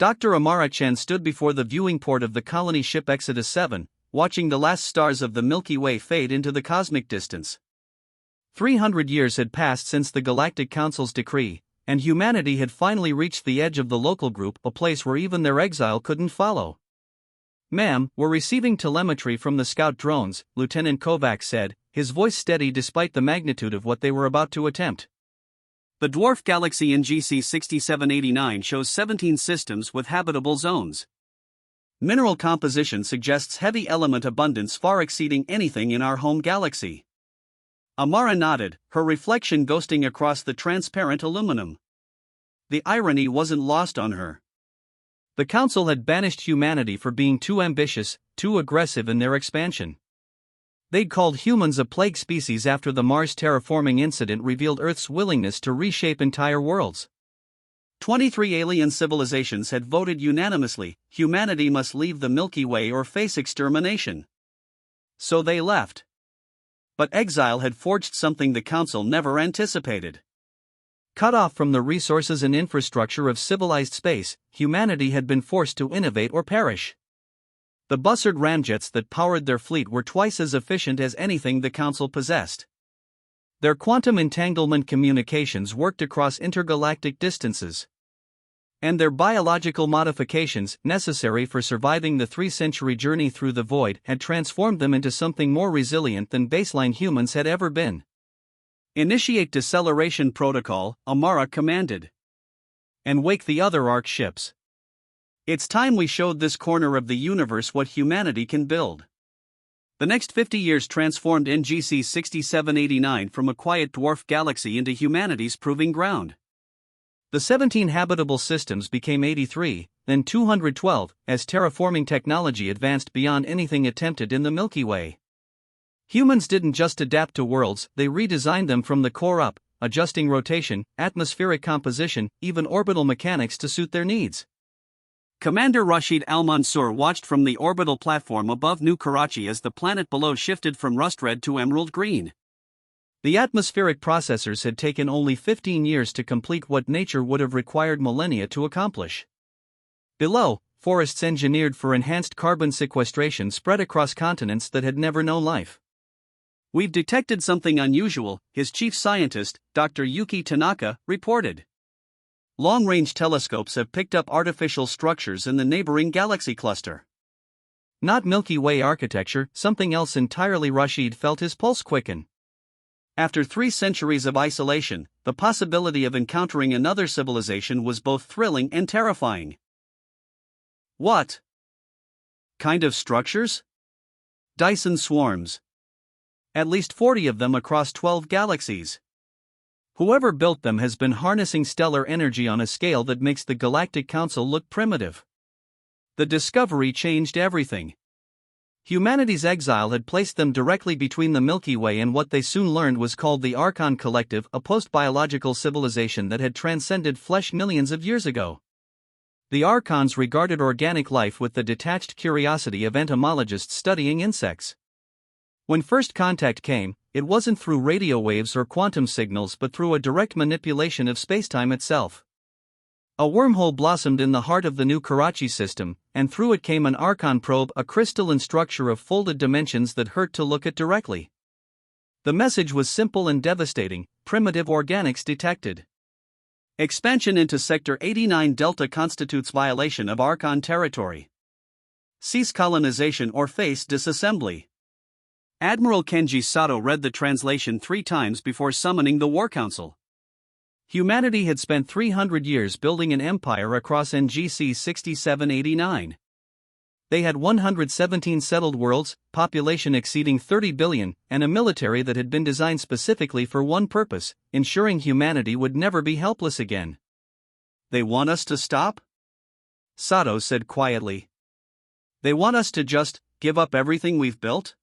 Dr. Amara Chen stood before the viewing port of the colony ship Exodus 7, watching the last stars of the Milky Way fade into the cosmic distance. 300 years had passed since the Galactic Council's decree, and humanity had finally reached the edge of the local group, a place where even their exile couldn't follow. "Ma'am, we're receiving telemetry from the scout drones," Lieutenant Kovacs said, his voice steady despite the magnitude of what they were about to attempt. "The dwarf galaxy NGC 6789 shows 17 systems with habitable zones. Mineral composition suggests heavy element abundance far exceeding anything in our home galaxy." Amara nodded, her reflection ghosting across the transparent aluminum. The irony wasn't lost on her. The Council had banished humanity for being too ambitious, too aggressive in their expansion. They'd called humans a plague species after the Mars terraforming incident revealed Earth's willingness to reshape entire worlds. 23 alien civilizations had voted unanimously, humanity must leave the Milky Way or face extermination. So they left. But exile had forged something the Council never anticipated. Cut off from the resources and infrastructure of civilized space, humanity had been forced to innovate or perish. The Bussard ramjets that powered their fleet were twice as efficient as anything the Council possessed. Their quantum entanglement communications worked across intergalactic distances. And their biological modifications, necessary for surviving the 3-century journey through the void, had transformed them into something more resilient than baseline humans had ever been. "Initiate deceleration protocol," Amara commanded. "And wake the other Ark ships. It's time we showed this corner of the universe what humanity can build." The next 50 years transformed NGC 6789 from a quiet dwarf galaxy into humanity's proving ground. The 17 habitable systems became 83, then 212, as terraforming technology advanced beyond anything attempted in the Milky Way. Humans didn't just adapt to worlds, they redesigned them from the core up, adjusting rotation, atmospheric composition, even orbital mechanics to suit their needs. Commander Rashid Al-Mansour watched from the orbital platform above New Karachi as the planet below shifted from rust red to emerald green. The atmospheric processors had taken only 15 years to complete what nature would have required millennia to accomplish. Below, forests engineered for enhanced carbon sequestration spread across continents that had never known life. "We've detected something unusual," his chief scientist, Dr. Yuki Tanaka, reported. "Long-range telescopes have picked up artificial structures in the neighboring galaxy cluster." Not Milky Way architecture, something else entirely. Rashid felt his pulse quicken. After 3 centuries of isolation, the possibility of encountering another civilization was both thrilling and terrifying. "What kind of structures?" "Dyson swarms. At least 40 of them across 12 galaxies. Whoever built them has been harnessing stellar energy on a scale that makes the Galactic Council look primitive." The discovery changed everything. Humanity's exile had placed them directly between the Milky Way and what they soon learned was called the Archon Collective, a post-biological civilization that had transcended flesh millions of years ago. The Archons regarded organic life with the detached curiosity of entomologists studying insects. When first contact came, it wasn't through radio waves or quantum signals but through a direct manipulation of spacetime itself. A wormhole blossomed in the heart of the New Karachi system, and through it came an Archon probe, a crystalline structure of folded dimensions that hurt to look at directly. The message was simple and devastating: primitive organics detected. Expansion into Sector 89 Delta constitutes violation of Archon territory. Cease colonization or face disassembly. Admiral Kenji Sato read the translation 3 times before summoning the War Council. Humanity had spent 300 years building an empire across NGC 6789. They had 117 settled worlds, population exceeding 30 billion, and a military that had been designed specifically for one purpose: ensuring humanity would never be helpless again. "They want us to stop?" Sato said quietly. "They want us to just give up everything we've built?"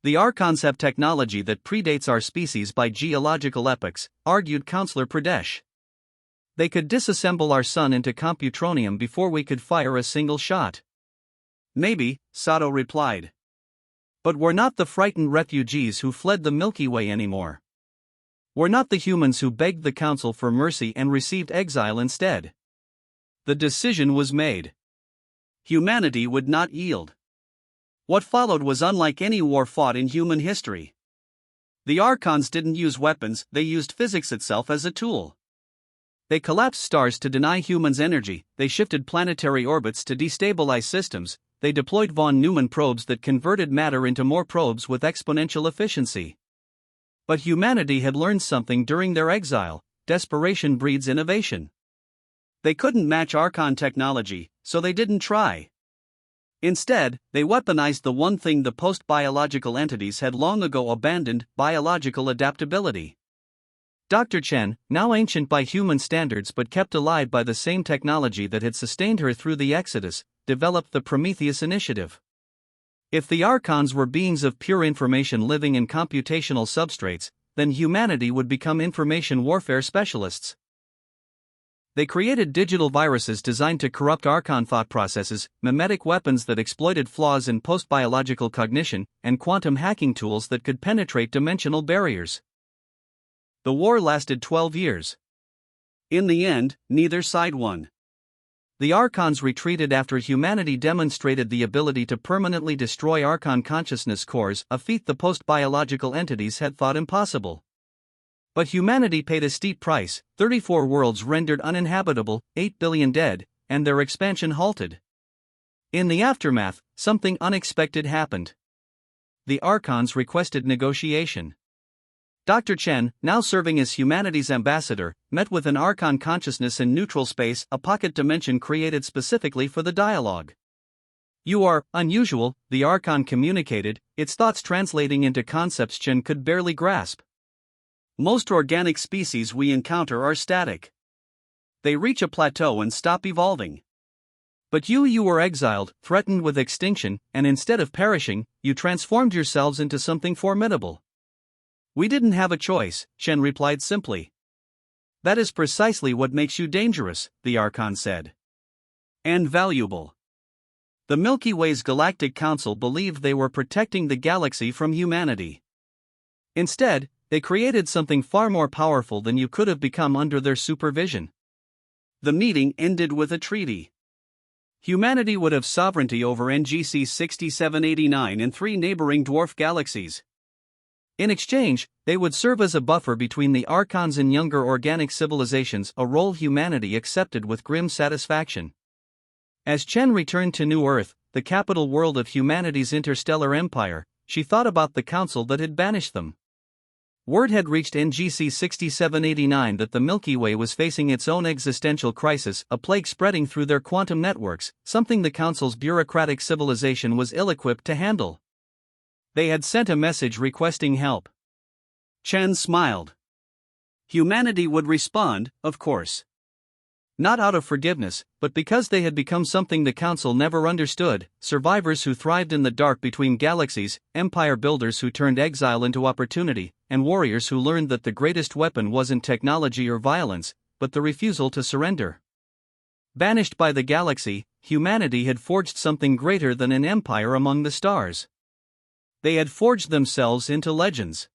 "The Archons have technology that predates our species by geological epochs," argued Counselor Pradesh. "They could disassemble our sun into computronium before we could fire a single shot." "Maybe," Sato replied. "But we're not the frightened refugees who fled the Milky Way anymore. We're not the humans who begged the Council for mercy and received exile instead. The decision was made. Humanity would not yield. What followed was unlike any war fought in human history. The Archons didn't use weapons, they used physics itself as a tool. They collapsed stars to deny humans energy, they shifted planetary orbits to destabilize systems, they deployed von Neumann probes that converted matter into more probes with exponential efficiency. But humanity had learned something during their exile: desperation breeds innovation. They couldn't match Archon technology, so they didn't try. Instead, they weaponized the one thing the post-biological entities had long ago abandoned: biological adaptability. Dr. Chen, now ancient by human standards but kept alive by the same technology that had sustained her through the Exodus, developed the Prometheus Initiative. If the Archons were beings of pure information living in computational substrates, then humanity would become information warfare specialists. They created digital viruses designed to corrupt Archon thought processes, mimetic weapons that exploited flaws in post-biological cognition, and quantum hacking tools that could penetrate dimensional barriers. The war lasted 12 years. In the end, neither side won. The Archons retreated after humanity demonstrated the ability to permanently destroy Archon consciousness cores, a feat the post-biological entities had thought impossible. But humanity paid a steep price: 34 worlds rendered uninhabitable, 8 billion dead, and their expansion halted. In the aftermath, something unexpected happened. The Archons requested negotiation. Dr. Chen, now serving as humanity's ambassador, met with an Archon consciousness in neutral space, a pocket dimension created specifically for the dialogue. "You are unusual," the Archon communicated, its thoughts translating into concepts Chen could barely grasp. "Most organic species we encounter are static. They reach a plateau and stop evolving. But you were exiled, threatened with extinction, and instead of perishing, you transformed yourselves into something formidable." "We didn't have a choice," Chen replied simply. "That is precisely what makes you dangerous," the Archon said. "And valuable." The Milky Way's Galactic Council believed they were protecting the galaxy from humanity. Instead, they created something far more powerful than you could have become under their supervision. The meeting ended with a treaty. Humanity would have sovereignty over NGC 6789 and 3 neighboring dwarf galaxies. In exchange, they would serve as a buffer between the Archons and younger organic civilizations, a role humanity accepted with grim satisfaction. As Chen returned to New Earth, the capital world of humanity's interstellar empire, she thought about the council that had banished them. Word had reached NGC 6789 that the Milky Way was facing its own existential crisis, a plague spreading through their quantum networks, something the council's bureaucratic civilization was ill-equipped to handle. They had sent a message requesting help. Chen smiled. Humanity would respond, of course. Not out of forgiveness, but because they had become something the Council never understood: survivors who thrived in the dark between galaxies, empire builders who turned exile into opportunity, and warriors who learned that the greatest weapon wasn't technology or violence, but the refusal to surrender. Banished by the galaxy, humanity had forged something greater than an empire among the stars. They had forged themselves into legends.